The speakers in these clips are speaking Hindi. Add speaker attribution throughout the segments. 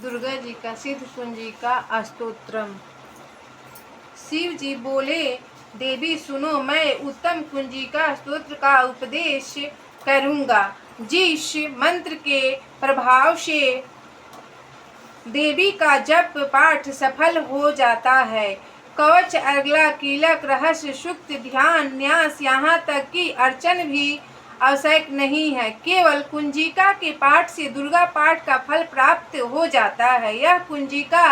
Speaker 1: दुर्गा जी का सिद्ध कुंजिका स्तोत्रम। शिव जी बोले, देवी सुनो, मैं उत्तम कुंजिका स्तोत्र का उपदेश करूंगा, जिस मंत्र के प्रभाव से देवी का जप पाठ सफल हो जाता है। कवच, अर्गला, कीलक, रहस्य, सूक्त, ध्यान, न्यास, यहाँ तक कि अर्चन भी आवश्यक नहीं है। केवल कुंजिका के पाठ से दुर्गा पाठ का फल प्राप्त हो जाता है। यह कुंजिका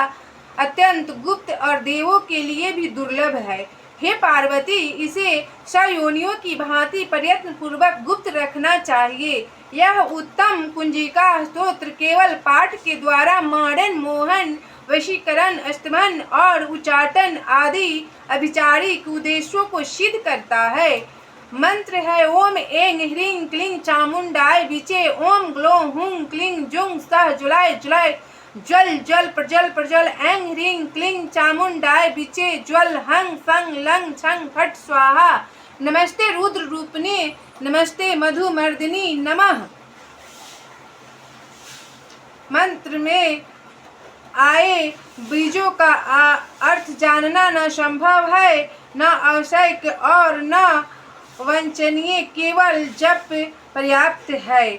Speaker 1: अत्यंत गुप्त और देवों के लिए भी दुर्लभ है। हे पार्वती, इसे सयोनियों की भांति प्रयत्न पूर्वक गुप्त रखना चाहिए। यह उत्तम कुंजिका स्तोत्र केवल पाठ के द्वारा मारण, मोहन, वशीकरण, स्तमन और उच्चाटन आदि अभिचारिक उद्देश्यों को सिद्ध करता है। मंत्र है ओम ऐं ह्रीं क्लीं चामुंडाय विचे, ओम ग्लौं हूं क्लीं जुं सः जुलाय जुलाय ज्वल जल प्रज्वल प्रज्वल, ऐं ह्रीं क्लीं चामुंडाय विचे ज्वल, हं फं लं छं फट स्वाहा। नमस्ते रुद्र रूपिणे, नमस्ते मधुमर्दिनी नमः। मंत्र में आए बीजों का अर्थ जानना न संभव है, न आवश्यक और न वंचनीय, केवल जप पर्याप्त है।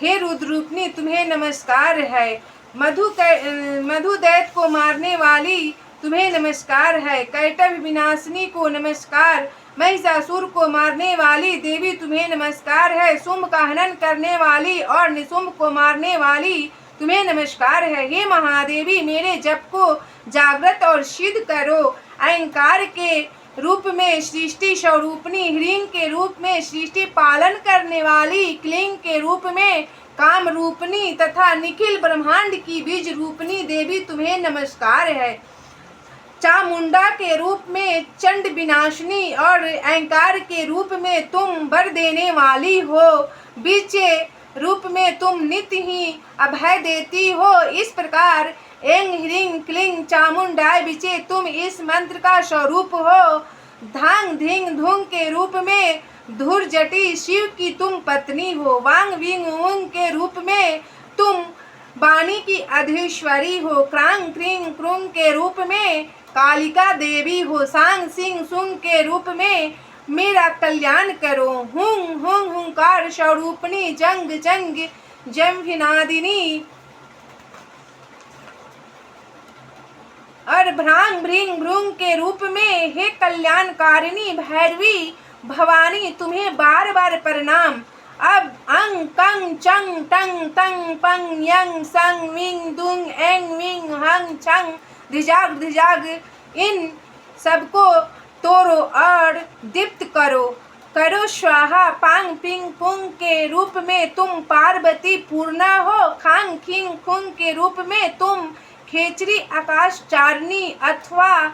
Speaker 1: हे रुद्ररूपिणी, तुम्हें नमस्कार है। मधुदैत्य को मारने वाली तुम्हें नमस्कार है। कैटभ विनाशिनी को नमस्कार। महिषासुर को मारने वाली देवी तुम्हें नमस्कार है। शुंभ का हनन करने वाली और निशुंभ को मारने वाली तुम्हें नमस्कार है। हे महादेवी, मेरे जप को जागृत और सिद्ध करो। अहंकार के रूप में सृष्टि स्वरूपिणी, ह्रीं के रूप में सृष्टि पालन करने वाली, क्लीं के रूप में काम रूपिणी तथा निखिल ब्रह्मांड की बीज रूपिणी देवी तुम्हें नमस्कार है। चामुंडा के रूप में चंड विनाशिनी और अहंकार के रूप में तुम वर देने वाली हो। बीचे रूप में तुम नित्य ही अभय देती हो। इस प्रकार ऐं ह्रीं क्लीं चामुंडाय विचे तुम इस मंत्र का स्वरूप हो। धांग धींग धूंग के रूप में धुर्जटी शिव की तुम पत्नी हो। वांग विंग ऊंग के रूप में तुम वाणी की अधीश्वरी हो। क्रांग क्रीं क्रूंग के रूप में कालिका देवी हो। सांग सिंह सुंग के रूप में मेरा कल्याण करो। हुंग हुंग हुंकार स्वरूपिणी, जंग जंग जम्भिनादिनी और भ्रांग भृंग भृंग के रूप में हे कल्याणकारिणी भैरवी भवानी, तुम्हें बार बार प्रणाम। अब अंग कंग चंग टंग तंग पंग यंग संग विंग दुंग एंग विंग हंग छंग धिजाग धिजाग, इन सबको तोड़ो और दीप्त करो। करो स्वाहा। पांग पिंग पुंग के रूप में तुम पार्वती पूर्णा हो। खांग खिंग खुंग के रूप में तुम खेचरी आकाशचारिणी अथवा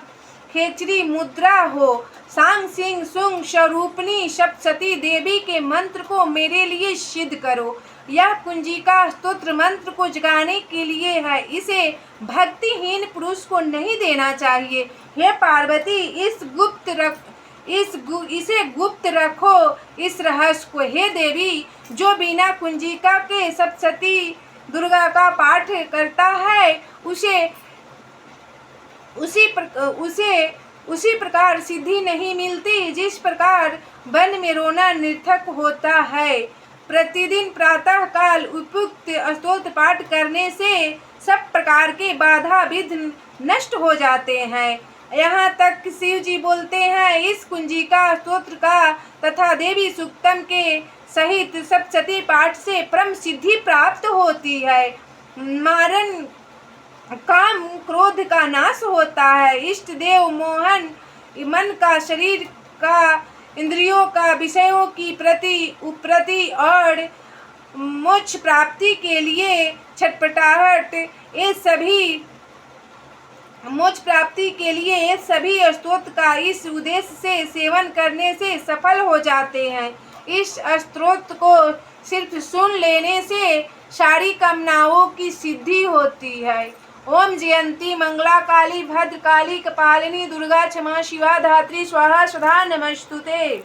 Speaker 1: खेचरी मुद्रा हो। सांग सिंह सुंग स्वरूपिणी सप्तशती देवी के मंत्र को मेरे लिए सिद्ध करो। यह कुंजिका स्तोत्र मंत्र को जगाने के लिए है, इसे भक्तिहीन पुरुष को नहीं देना चाहिए। हे पार्वती, इसे गुप्त रखो, इस रहस्य को। हे देवी, जो बिना कुंजिका के सप्तशती दुर्गा का पाठ करता है उसी प्रकार सिद्धि नहीं मिलती, जिस प्रकार वन में रोना निरर्थक होता है। प्रतिदिन प्रातः काल उपयुक्त स्तोत्र पाठ करने से सब प्रकार के बाधा विघ्न नष्ट हो जाते हैं। यहाँ तक शिव जी बोलते हैं, इस कुंजिका स्तोत्र का तथा देवी सूक्तम के सहित सप्तशती पाठ से परम सिद्धि प्राप्त होती है। मारण, काम, क्रोध का नाश होता है। इष्ट देव मोहन, मन का, शरीर का, इंद्रियों का, विषयों की प्रति और मोक्ष प्राप्ति के लिए छटपटाहट, ये सभी मोक्ष प्राप्ति के लिए ये सभी स्तोत्र का इस उद्देश्य से सेवन करने से सफल हो जाते हैं। इस स्तोत्र को सिर्फ सुन लेने से सारी कामनाओं की सिद्धि होती है। ओम जयंती मंगला काली भद्रकाली कपालिनी दुर्गा क्षमा शिवा धात्री स्वाहा स्वधा नमस्तुते।